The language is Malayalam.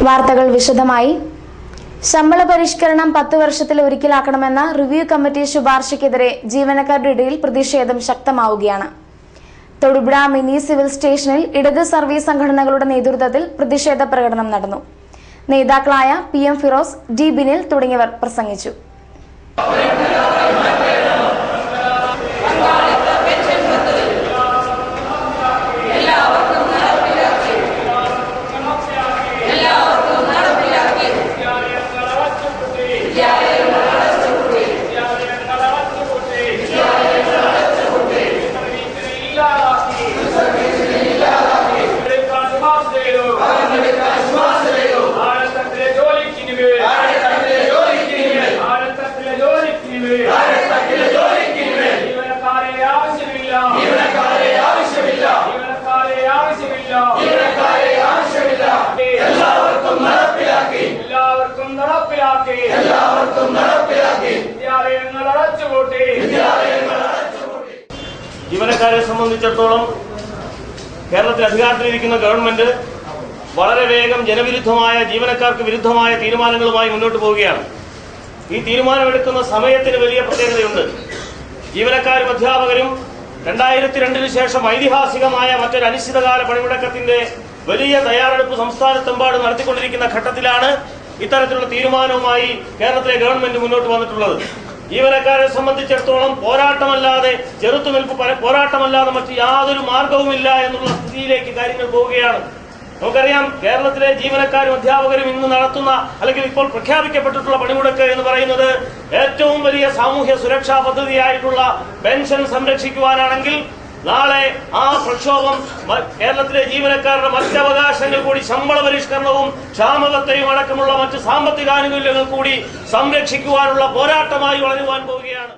വാർത്തകൾ വിശദമായി. ശമ്പള പരിഷ്കരണം 10 വർഷത്തിൽ ഒരിക്കലാക്കണമെന്ന റിവ്യൂ കമ്മിറ്റി ശുപാർശയ്ക്കെതിരെ ജീവനക്കാരുടെ ഇടയിൽ പ്രതിഷേധം ശക്തമാവുകയാണ്. തൊടുപുഴ മിനി സിവിൽ സ്റ്റേഷനിൽ ഇടത് സർവീസ് സംഘടനകളുടെ നേതൃത്വത്തിൽ പ്രതിഷേധ പ്രകടനം നടന്നു. നേതാക്കളായ PM ഫിറോസ്, D ബിനിൽ തുടങ്ങിയവർ പ്രസംഗിച്ചു. ജീവനക്കാരെ സംബന്ധിച്ചിടത്തോളം കേരളത്തിൽ അധികാരത്തിലിരിക്കുന്ന ഗവൺമെന്റ് വളരെ വേഗം ജനവിരുദ്ധമായ, ജീവനക്കാർക്ക് വിരുദ്ധമായ തീരുമാനങ്ങളുമായി മുന്നോട്ട് പോവുകയാണ്. ഈ തീരുമാനമെടുക്കുന്ന സമയത്തിന് വലിയ പ്രത്യേകതയുണ്ട്. ജീവനക്കാരും അധ്യാപകരും 2002 ശേഷം ഐതിഹാസികമായ മറ്റൊരു അനിശ്ചിതകാല പണിമുടക്കത്തിന്റെ വലിയ തയ്യാറെടുപ്പ് സംസ്ഥാനത്തെമ്പാടും നടത്തിക്കൊണ്ടിരിക്കുന്ന ഘട്ടത്തിലാണ് ഇത്തരത്തിലുള്ള തീരുമാനവുമായി കേരളത്തിലെ ഗവൺമെന്റ് മുന്നോട്ട് വന്നിട്ടുള്ളത്. ജീവനക്കാരെ സംബന്ധിച്ചിടത്തോളം പോരാട്ടമല്ലാതെ, ചെറുത്തുനിൽപ്പ് പോരാട്ടമല്ലാതെ മറ്റ് യാതൊരു മാർഗവുമില്ല എന്നുള്ള സ്ഥിതിയിലേക്ക് കാര്യങ്ങൾ പോവുകയാണ്. നമുക്കറിയാം, കേരളത്തിലെ ജീവനക്കാരും അധ്യാപകരും ഇന്ന് നടത്തുന്ന, അല്ലെങ്കിൽ ഇപ്പോൾ പ്രഖ്യാപിക്കപ്പെട്ടിട്ടുള്ള പണിമുടക്ക് എന്ന് പറയുന്നത് ഏറ്റവും വലിയ സാമൂഹ്യ സുരക്ഷാ പദ്ധതിയായിട്ടുള്ള പെൻഷൻ സംരക്ഷിക്കുവാനാണെങ്കിൽ നാളെ ആ പ്രക്ഷോഭം കേരളത്തിലെ ജീവനക്കാരുടെ മറ്റവകാശങ്ങൾ കൂടി, ശമ്പള പരിഷ്കരണവും ക്ഷാമബത്തയും അടക്കമുള്ള മറ്റ് സാമ്പത്തിക ആനുകൂല്യങ്ങൾ കൂടി സംരക്ഷിക്കുവാനുള്ള പോരാട്ടമായി വളരുവാൻ പോവുകയാണ്.